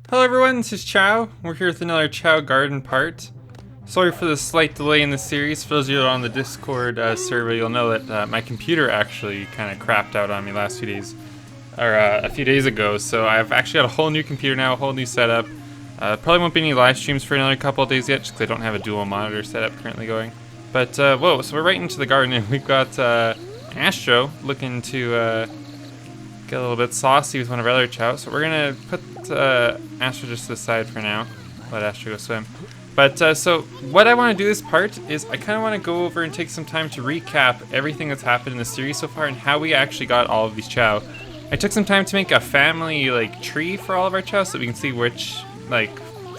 Hello everyone, this is Chao. We're here with another Chao Garden part. Sorry for the slight delay in the series. For those of you that are on the Discord server, you'll know that my computer actually kind of crapped out on me last few days, or a few days ago. So I've actually got a whole new computer now, a whole new setup. Probably won't be any live streams for another couple of days yet, just because I don't have a dual monitor setup currently going. But whoa, so we're right into the garden, and we've got Astro looking to get a little bit saucy with one of our other chow. So we're gonna put Astro just to the side for now. Let Astro go swim. But so what I want to do this part is I kind of want to go over and take some time to recap everything that's happened in the series so far and how we actually got all of these chow. I took some time to make a family tree for all of our chow so we can see which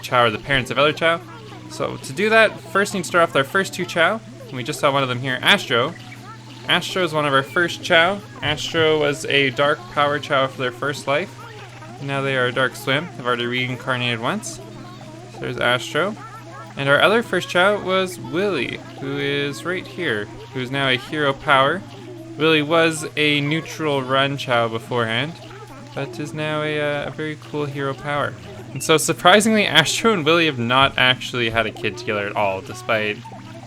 chow are the parents of other chow. So to do that, first we need to start off with our first two chow. And we just saw one of them here, Astro. Astro is one of our first chow. Astro was a dark power chow for their first life. Now they are a dark swim. They've already reincarnated once. So there's Astro. And our other first chow was Willy, who is right here, who's now a hero power. Willy was a neutral run chow beforehand, but is now a very cool hero power. And so surprisingly, Astro and Willy have not actually had a kid together at all, despite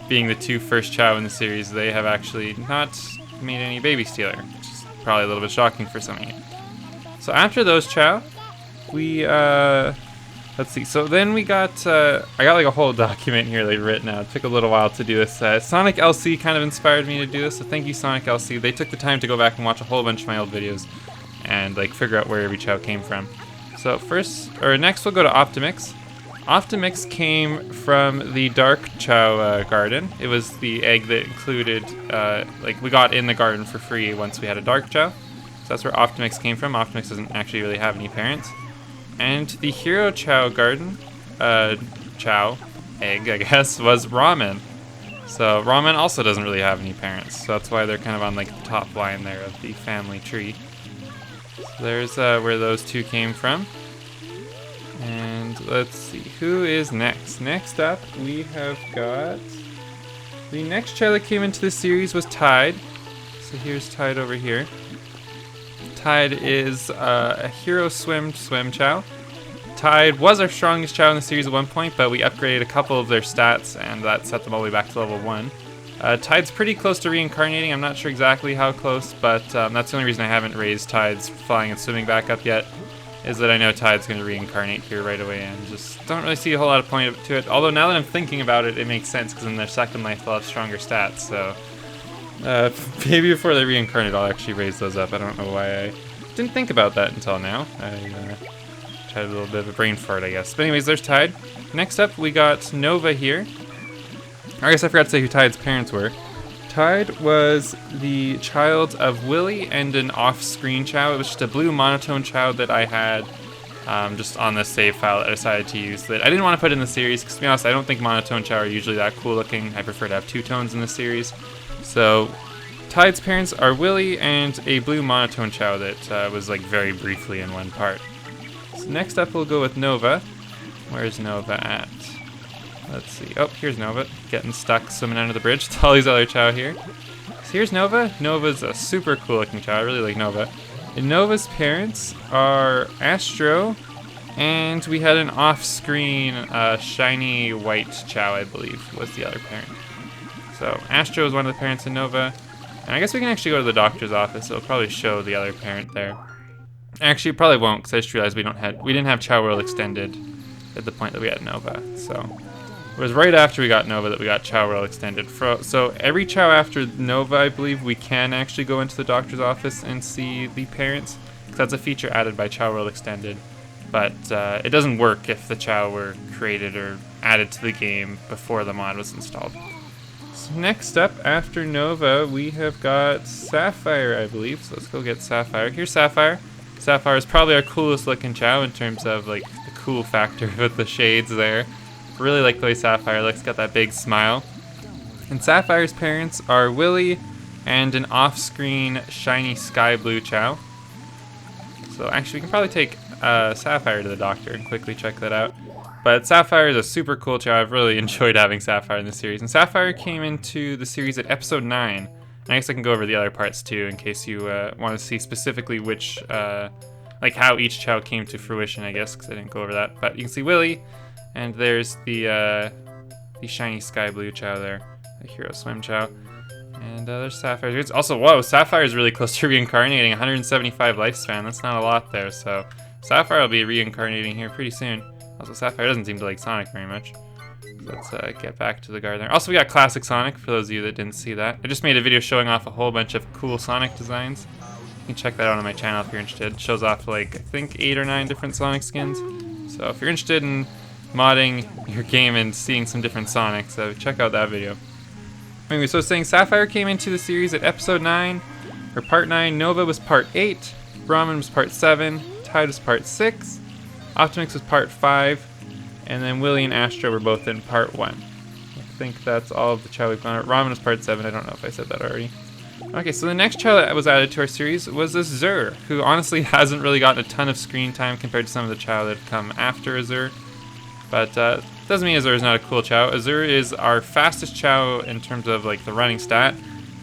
being the two first chow in the series. They have actually not made any babies together, which is probably a little bit shocking for some of you. So after those chow, we let's see. So then we got I got a whole document here written out. It took a little while to do this. Sonic LC kind of inspired me to do this, so thank you, Sonic LC. They took the time to go back and watch a whole bunch of my old videos and figure out where every chow came from. So next we'll go to Optimix. Optimix came from the Dark Chao Garden. It was the egg that included, we got in the garden for free once we had a Dark Chao. So that's where Optimix came from. Optimix doesn't actually really have any parents. And the Hero Chao Garden, Chao egg, I guess, was Ramen. So Ramen also doesn't really have any parents. So that's why they're kind of on the top line there of the family tree. So there's where those two came from. And let's see, who is next? Next up, we have got... The next chow that came into the series was Tide. So here's Tide over here. Tide is a hero swim chow. Tide was our strongest chow in the series at one point, but we upgraded a couple of their stats, and that set them all the way back to level 1. Tide's pretty close to reincarnating. I'm not sure exactly how close, but that's the only reason I haven't raised Tide's flying and swimming back up yet. Is that I know Tide's going to reincarnate here right away, and just don't really see a whole lot of point to it. Although now that I'm thinking about it, it makes sense, because in their second life they'll have stronger stats, so... maybe before they reincarnate I'll actually raise those up. I don't know why I didn't think about that until now. I tried a little bit of a brain fart, I guess. But anyways, there's Tide. Next up, we got Nova here. I guess I forgot to say who Tide's parents were. Tide was the child of Willy and an off-screen chow. It was just a blue monotone chow that I had just on the save file that I decided to use. That I didn't want to put in the series, because to be honest, I don't think monotone chow are usually that cool looking. I prefer to have two tones in the series. So Tide's parents are Willy and a blue monotone chow that was very briefly in one part. So next up we'll go with Nova. Where's Nova at? Let's see. Oh, here's Nova, getting stuck swimming under the bridge to all these other chow here. So here's Nova. Nova's a super cool looking chow. I really like Nova. And Nova's parents are Astro, and we had an off-screen shiny white chow, I believe, was the other parent. So Astro is one of the parents of Nova. And I guess we can actually go to the doctor's office. It'll probably show the other parent there. Actually, it probably won't, because I just realized we didn't have Chao World extended at the point that we had Nova. So it was right after we got Nova that we got Chao World extended. So every chow after Nova, I believe, we can actually go into the doctor's office and see the parents, because that's a feature added by Chao World extended. But it doesn't work if the chow were created or added to the game before the mod was installed. So next up, after Nova, we have got Sapphire, I believe. So let's go get Sapphire. Here's Sapphire. Sapphire is probably our coolest looking chow in terms of the cool factor with the shades there. Really like the way Sapphire looks, got that big smile. And Sapphire's parents are Willy and an off-screen shiny sky blue chow. So actually we can probably take Sapphire to the doctor and quickly check that out. But Sapphire is a super cool chow. I've really enjoyed having Sapphire in the series. And Sapphire came into the series at episode 9. And I guess I can go over the other parts too in case you want to see specifically which like how each Chao came to fruition, I guess, because I didn't go over that. But you can see Willy, and there's the shiny sky blue Chao there, the Hero Swim Chao. And there's Sapphire. It's also, whoa, Sapphire is really close to reincarnating, 175 lifespan. That's not a lot there, so Sapphire will be reincarnating here pretty soon. Also, Sapphire doesn't seem to like Sonic very much. Let's get back to the garden there. Also, we got Classic Sonic, for those of you that didn't see that. I just made a video showing off a whole bunch of cool Sonic designs. You can check that out on my channel if you're interested. It shows off, like, I think 8 or 9 different Sonic skins. So if you're interested in modding your game and seeing some different Sonics, check out that video. Anyway, so saying Sapphire came into the series at episode 9, or part 9, Nova was part 8, Brahmin was part 7, Tide was part 6, Optimix was part 5, and then Willy and Astro were both in part 1. I think that's all of the Chao we've gone. Ramen was part 7, I don't know if I said that already. Okay, so the next Chao that was added to our series was Azur, who honestly hasn't really gotten a ton of screen time compared to some of the Chao that have come after Azur. But doesn't mean Azur is not a cool Chao. Azur is our fastest Chao in terms of like the running stat.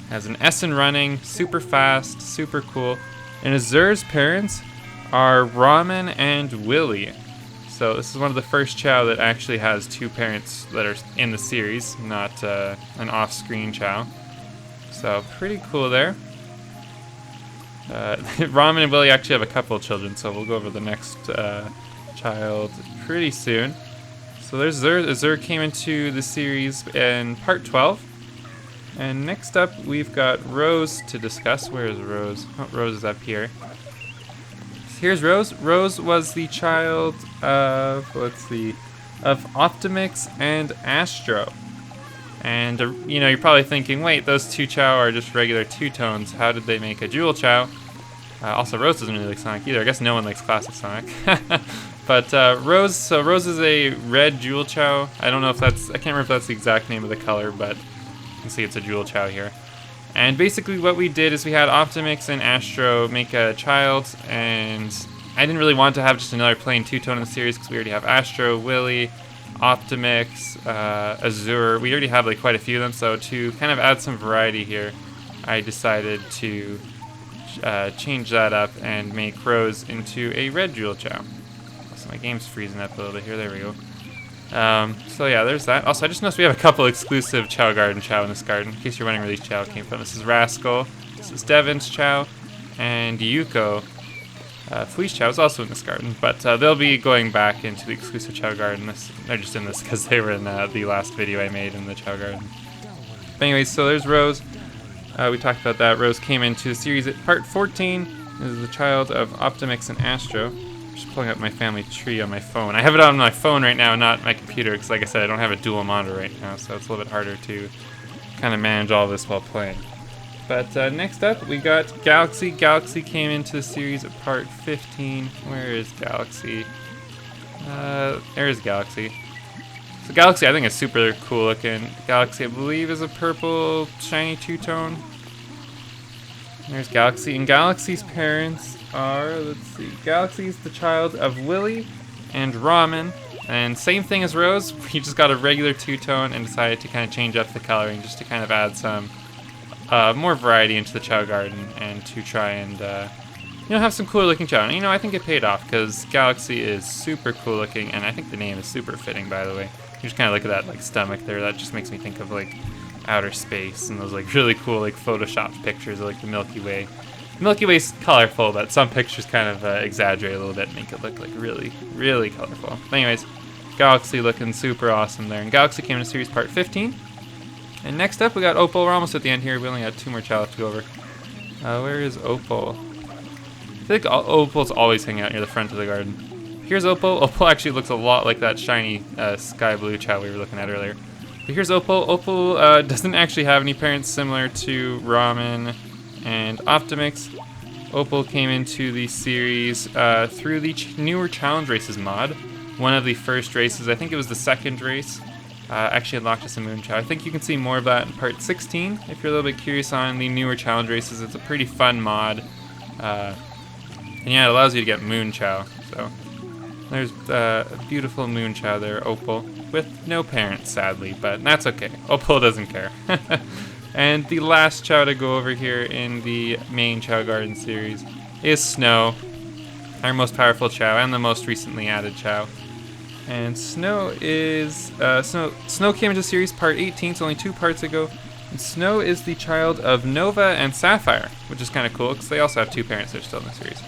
Has an S in running, super fast, super cool. And Azur's parents are Ramen and Willy. So this is one of the first Chao that actually has 2 parents that are in the series, not an off-screen Chao. So pretty cool there. Ramen and Willy actually have a couple of children, so we'll go over the next child pretty soon. So there's Azur. Azur came into the series in part 12. And next up, we've got Rose to discuss. Where is Rose? Oh, Rose is up here. Here's Rose. Rose was the child of, of Optimix and Astro. And, you know, you're probably thinking, wait, those 2 Chao are just regular two-tones. How did they make a dual Chao? Also, Rose doesn't really like Sonic either. I guess no one likes Classic Sonic. But Rose is a red Jewel Chao. I don't know if that's, I can't remember if that's the exact name of the color, but you can see it's a Jewel Chao here. And basically what we did is we had Optimix and Astro make a child, and I didn't really want to have just another plain two-tone in the series because we already have Astro, Willy, Optimix, Azur. We already have like quite a few of them, so to kind of add some variety here, I decided to change that up and make Rose into a red Jewel Chao. So my game's freezing up a little bit here. There we go. So yeah, there's that. Also, I just noticed we have a couple exclusive Chao Garden Chao in this garden, in case you're wondering where these Chao came from. This is Rascal, this is Devon's Chao, and Yuko. Felice Chao is also in this garden, but they'll be going back into the exclusive Chao Garden. They're just in this because they were in the last video I made in the Chao Garden. But anyways, so there's Rose. We talked about that. Rose came into the series at part 14. This is the child of Optimix and Astro. Just pulling up my family tree on my phone. I have it on my phone right now, not my computer, because like I said, I don't have a dual monitor right now, so it's a little bit harder to kind of manage all this while playing. But next up, we got Galaxy. Galaxy came into the series at part 15. Where is Galaxy? There's Galaxy. So Galaxy, I think, is super cool looking. Galaxy, I believe, is a purple shiny two-tone. There's Galaxy, and Galaxy's parents are, let's see, Galaxy's the child of Willy and Ramen, and same thing as Rose. We just got a regular two-tone and decided to kind of change up the coloring just to kind of add some more variety into the Chao Garden and to try and have some cooler looking Chao. And I think it paid off because Galaxy is super cool looking, and I think the name is super fitting, by the way. You just kind of look at that like stomach there. That just makes me think of like outer space and those like really cool like photoshopped pictures of like the Milky Way. The Milky Way's colorful, but some pictures kind of exaggerate a little bit, make it look like really, really colorful. But anyways, Galaxy looking super awesome there. And Galaxy came in series part 15. And next up, we got Opal. We're almost at the end here. We only got 2 more Chao left to go over. Where is Opal? I think Opal's always hanging out near the front of the garden. Here's Opal. Opal actually looks a lot like that shiny sky blue Chao we were looking at earlier. But here's Opal. Opal doesn't actually have any parents similar to Ramen and Optimix. Opal came into the series through the newer Challenge Races mod. One of the first races, I think it was the second race, actually unlocked us a Moon Chao. I think you can see more of that in part 16 if you're a little bit curious on the newer Challenge Races. It's a pretty fun mod. And yeah, it allows you to get Moon Chao. So there's a beautiful Moon Chao there, Opal, with no parents, sadly, but that's okay. Opal doesn't care. And the last Chao to go over here in the main Chao Garden series is Snow. our most powerful Chao and the most recently added Chao. And Snow is Snow came into series part 18, so only 2 parts ago. And Snow is the child of Nova and Sapphire, which is kind of cool because they also have 2 parents that are still in the series.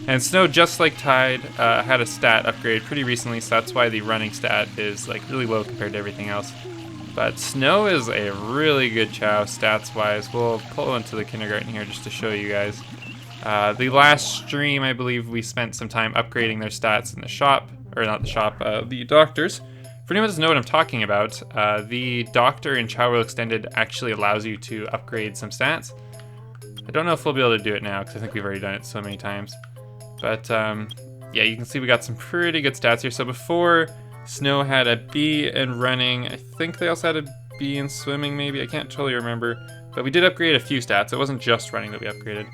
And Snow, just like Tide, had a stat upgrade pretty recently, so that's why the running stat is like really low compared to everything else. But Snow is a really good Chao stats-wise. We'll pull into the kindergarten here just to show you guys. The last stream, I believe we spent some time upgrading their stats in the shop, or not the shop, the doctors. For anyone who doesn't know what I'm talking about, the doctor in Chao World Extended actually allows you to upgrade some stats. I don't know if we'll be able to do it now because I think we've already done it so many times. But yeah, you can see we got some pretty good stats here. So before, Snow had a B in running. I think they also had a B in swimming maybe. I can't totally remember. But we did upgrade a few stats. It wasn't just running that we upgraded.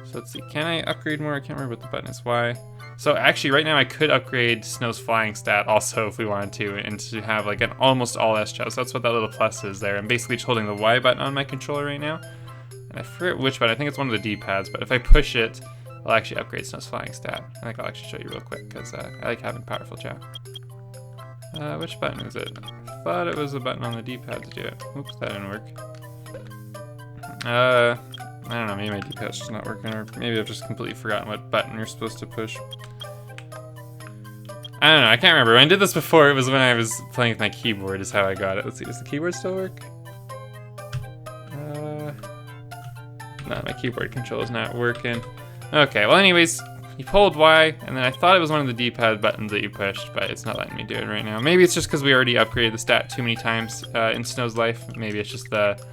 So let's see. Can I upgrade more? I can't remember what the button is. Why? So actually right now I could upgrade Snow's flying stat also if we wanted to, and to have like an almost all S Chao. So that's what that little plus is there. I'm basically just holding the Y button on my controller right now. And I forget which button. I think it's one of the D-pads. But if I push it, I'll actually upgrade Snow's flying stat. I think I'll actually show you real quick because I like having powerful Chao. Which button is it? I thought it was the button on the D-pad to do it. Oops, that didn't work. I don't know, maybe my D-pad's just not working, or maybe I've just completely forgotten what button you're supposed to push. I don't know, I can't remember. When I did this before, it was when I was playing with my keyboard is how I got it. Let's see, does the keyboard still work? No, my keyboard control is not working. Okay, well anyways, you pulled Y, and then I thought it was one of the D-pad buttons that you pushed, but it's not letting me do it right now. Maybe it's just because we already upgraded the stat too many times in Snow's life. Maybe it's just the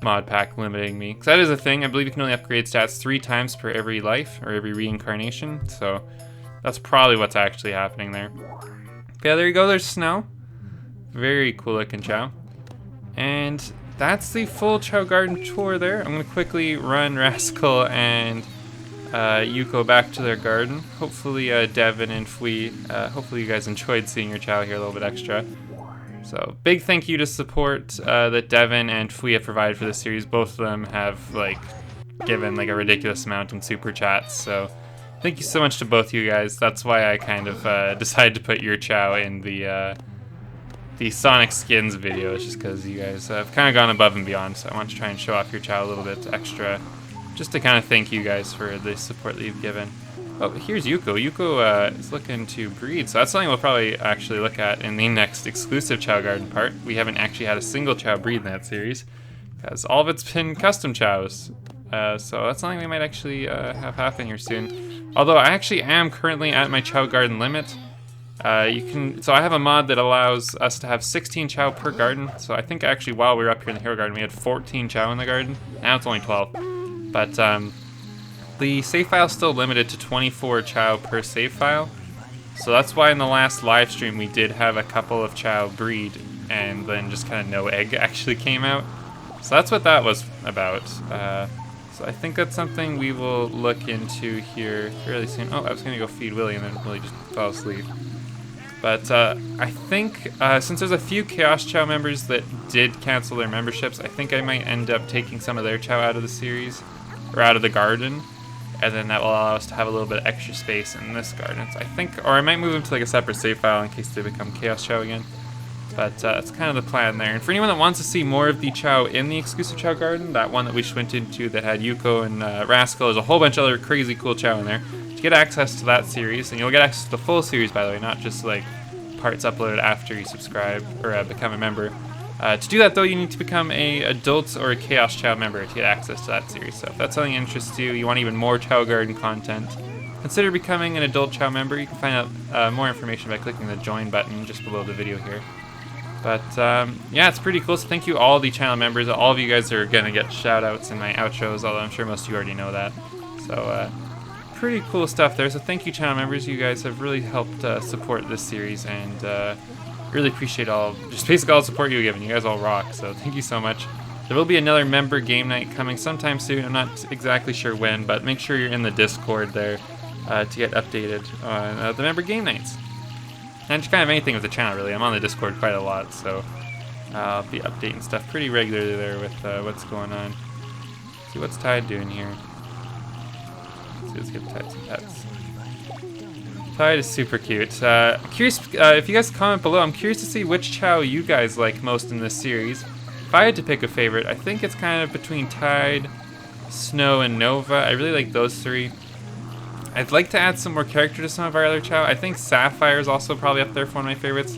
mod pack limiting me. Because that is a thing, I believe you can only upgrade stats 3 times per every life, or every reincarnation, so that's probably what's actually happening there. Yeah, there you go, there's Snow. Very cool looking Chao. And that's the full Chao Garden tour there. I'm going to quickly run Rascal and Yuko back to their garden. Hopefully Devin and Fui, hopefully you guys enjoyed seeing your Chao here a little bit extra. So big thank you to support that Devin and Fui have provided for this series. Both of them have like given like a ridiculous amount in super chats, so thank you so much to both you guys. That's why I kind of decided to put your Chao in the Sonic Skins video. It's just because you guys have kind of gone above and beyond, so I want to try and show off your Chao a little bit extra, just to kind of thank you guys for the support that you've given. Oh, here's Yuko. Yuko is looking to breed, so that's something we'll probably actually look at in the next exclusive Chao Garden part. We haven't actually had a single Chao breed in that series, because all of it's been custom Chaos. So that's something we might actually have happen here soon. Although I actually am currently at my Chao Garden limit. So I have a mod that allows us to have 16 Chao per garden. So I think actually while we were up here in the Hero Garden, we had 14 Chao in the garden. Now it's only 12. But the save file is still limited to 24 Chao per save file. So that's why in the last live stream we did have a couple of Chao breed, and then just kind of no egg actually came out. So that's what that was about. So I think that's something we will look into here fairly soon. Oh, I was going to go feed Willie and then Willie just fell asleep. But I think since there's a few Chaos Chao members that did cancel their memberships, I think I might end up taking some of their Chao out of the series, or out of the garden, and then that will allow us to have a little bit of extra space in this garden. So I think, or I might move them to like a separate save file in case they become Chaos Chao again. But that's kind of the plan there. And for anyone that wants to see more of the Chao in the exclusive Chao Garden, that one that we just went into that had Yuko and Rascal, there's a whole bunch of other crazy cool Chao in there. To get access to that series, and you'll get access to the full series, by the way, not just like parts uploaded after you subscribe or become a member. To do that though, you need to become a adult or a Chaos Chao member to get access to that series. So if that's something that interests you, you want even more Chao Garden content, consider becoming an adult Chao member. You can find out more information by clicking the join button just below the video here. But yeah, it's pretty cool. So thank you all the channel members. All of you guys are gonna get shout outs in my outros, although I'm sure most of you already know that. So pretty cool stuff there. So thank you channel members. You guys have really helped support this series, and really appreciate just basically all the support you've given. You guys all rock, so thank you so much. There will be another member game night coming sometime soon. I'm not exactly sure when, but make sure you're in the Discord there to get updated on the member game nights. And just kind of anything with the channel, really. I'm on the Discord quite a lot, so I'll be updating stuff pretty regularly there with what's going on. Let's see what's Tide doing here. Let's get Tide some pets. Tide is super cute. I'm curious if you guys comment below. I'm curious to see which Chao you guys like most in this series. If I had to pick a favorite, I think it's kind of between Tide, Snow, and Nova. I really like those three. I'd like to add some more character to some of our other Chao. I think Sapphire is also probably up there for one of my favorites.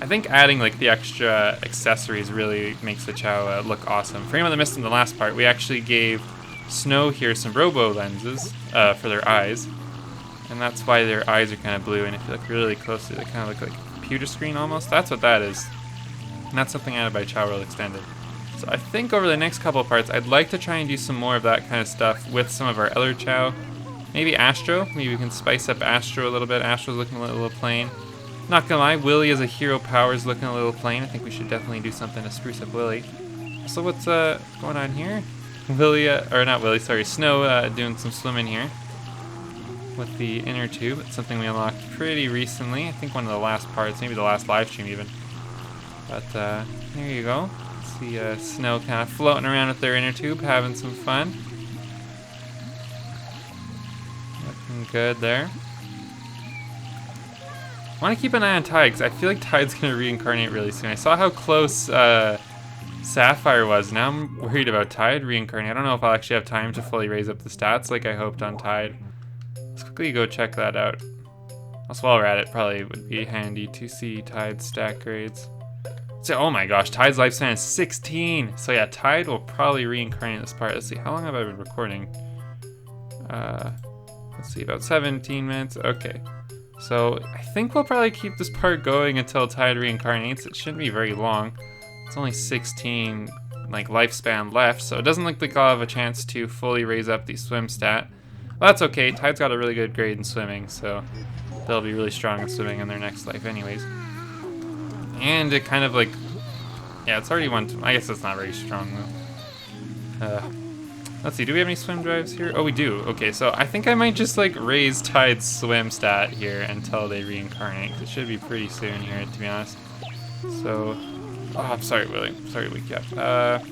I think adding like the extra accessories really makes the Chao look awesome. For anyone that missed in the last part, we actually gave Snow here some robo lenses for their eyes. And that's why their eyes are kind of blue, and if you look really closely, they kind of look like a computer screen almost. That's what that is. And that's something added by Chao World Extended. So I think over the next couple of parts, I'd like to try and do some more of that kind of stuff with some of our other Chao. Maybe Astro. Maybe we can spice up Astro a little bit. Astro's looking a little plain. Not gonna lie, Willy as a hero power is looking a little plain. I think we should definitely do something to spruce up Willy. So what's going on here? Willy, or not Willy, sorry, Snow doing some swimming here with the inner tube. It's something we unlocked pretty recently. I think one of the last parts, maybe the last live stream even. But here you go. See Snow kind of floating around with their inner tube, having some fun. Looking good there. I want to keep an eye on Tide, because I feel like Tide's going to reincarnate really soon. I saw how close Sapphire was. Now I'm worried about Tide reincarnating. I don't know if I'll actually have time to fully raise up the stats like I hoped on Tide. Let's quickly go check that out. Also, while we're at it, probably would be handy to see Tide's stat grades. So, oh my gosh, Tide's lifespan is 16. So yeah, Tide will probably reincarnate this part. Let's see, how long have I been recording? Let's see, about 17 minutes. Okay. So I think we'll probably keep this part going until Tide reincarnates. It shouldn't be very long. It's only 16 like lifespan left, so it doesn't look like I'll have a chance to fully raise up the swim stat. Well, that's okay. Tide's got a really good grade in swimming, so they'll be really strong at swimming in their next life anyways. And it kind of like, yeah, it's already one. I guess it's not very strong though. Let's see, do we have any swim drives here? Oh, we do. Okay, so I think I might just like raise Tide's swim stat here until they reincarnate. It should be pretty soon here, to be honest. So, oh, I'm sorry, Willy. Sorry to wake you up.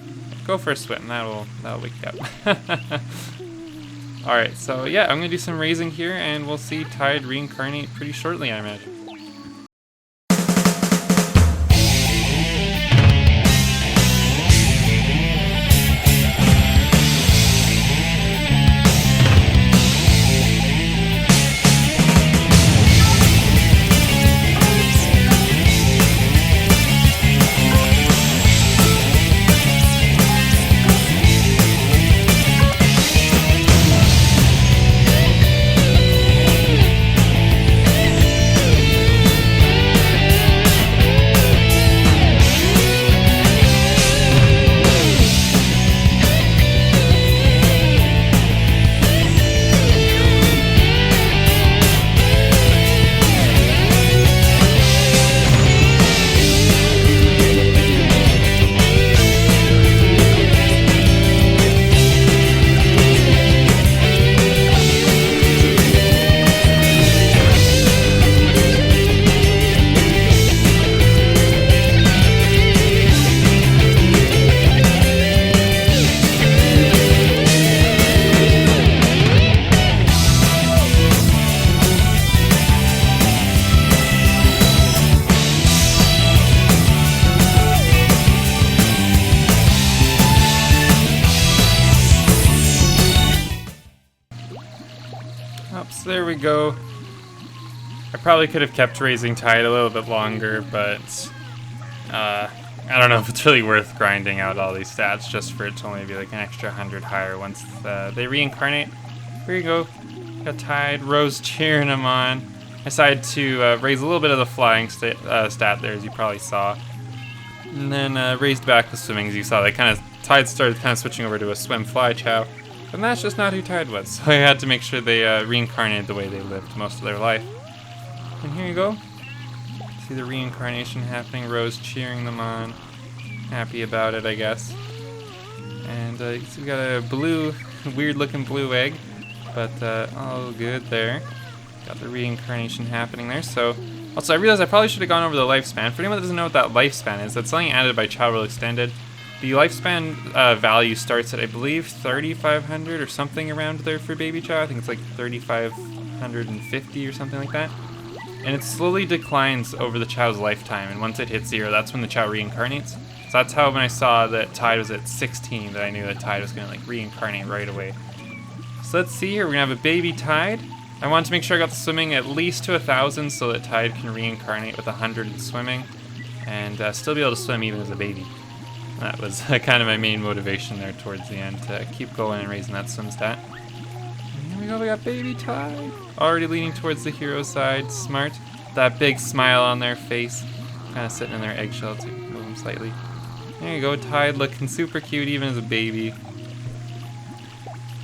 Go for a swim. That'll wake you up. All right, so yeah, I'm gonna do some raising here, and we'll see Tide reincarnate pretty shortly, I imagine. So there we go. I probably could have kept raising Tide a little bit longer, but I don't know if it's really worth grinding out all these stats just for it to only be like an extra 100 higher once they reincarnate. Here you go. Got Tide, Rose cheering him on. I decided to raise a little bit of the flying stat there, as you probably saw. And then raised back the swimming, as you saw. Tide started kind of switching over to a swim fly Chao. And that's just not who Tide was. So I had to make sure they reincarnated the way they lived most of their life. And here you go. See the reincarnation happening. Rose cheering them on. Happy about it, I guess. And you can see we got a blue, weird looking blue egg. But all good there. Got the reincarnation happening there. So, also I realized I probably should have gone over the lifespan. For anyone that doesn't know what that lifespan is, that's something added by Chao World Extended. The lifespan value starts at, I believe, 3,500 or something around there for baby Chao. I think it's like 3,500 650 or something like that. And it slowly declines over the Chao's lifetime, and once it hits 0, that's when the Chao reincarnates. So that's how when I saw that Tide was at 16 that I knew that Tide was going to like reincarnate right away. So let's see here, we're going to have a baby Tide. I wanted to make sure I got the swimming at least to 1,000 so that Tide can reincarnate with 100 in swimming and still be able to swim even as a baby. That was kind of my main motivation there towards the end, to keep going and raising that swim stat. And here we go, we got baby Tide. Already leaning towards the hero side, smart. That big smile on their face, kind of sitting in their eggshell to move them slightly. There you go, Tide looking super cute even as a baby.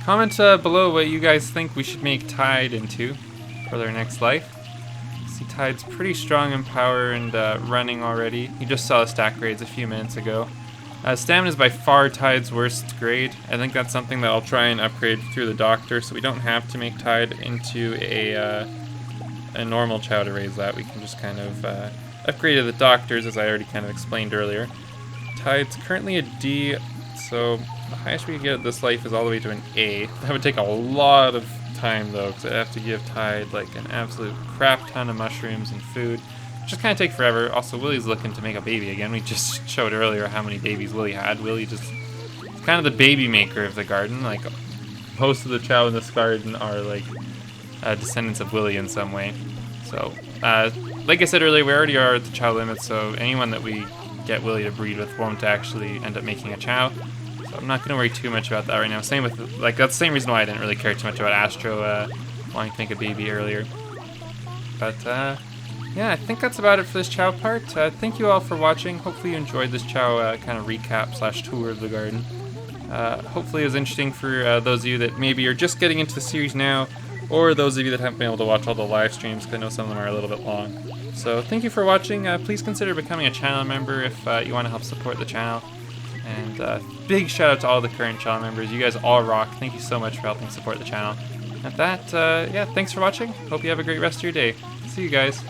Comment below what you guys think we should make Tide into for their next life. See, Tide's pretty strong in power and running already. You just saw the stat grades a few minutes ago. Stamina is by far Tide's worst grade. I think that's something that I'll try and upgrade through the doctor, so we don't have to make Tide into a normal Chao to raise that. We can just kind of upgrade to the doctors, as I already kind of explained earlier. Tide's currently a D, so the highest we can get at this life is all the way to an A. That would take a lot of time though, because I'd have to give Tide like an absolute crap ton of mushrooms and food. Just kind of take forever. Also, Willie's looking to make a baby again. We just showed earlier how many babies Willie had. Willie just is kind of the baby maker of the garden. Like, most of the Chao in this garden are like descendants of Willie in some way. So, like I said earlier, we already are at the Chao limit, so anyone that we get Willie to breed with won't actually end up making a Chao. So I'm not going to worry too much about that right now. Same with, like, that's the same reason why I didn't really care too much about Astro wanting to make a baby earlier. But, yeah, I think that's about it for this Chao part. Thank you all for watching. Hopefully you enjoyed this Chao kind of recap / tour of the garden. Hopefully it was interesting for those of you that maybe are just getting into the series now, or those of you that haven't been able to watch all the live streams, because I know some of them are a little bit long. So thank you for watching. Please consider becoming a channel member if you want to help support the channel. And big shout out to all the current channel members. You guys all rock. Thank you so much for helping support the channel. At that, yeah, thanks for watching. Hope you have a great rest of your day. See you guys.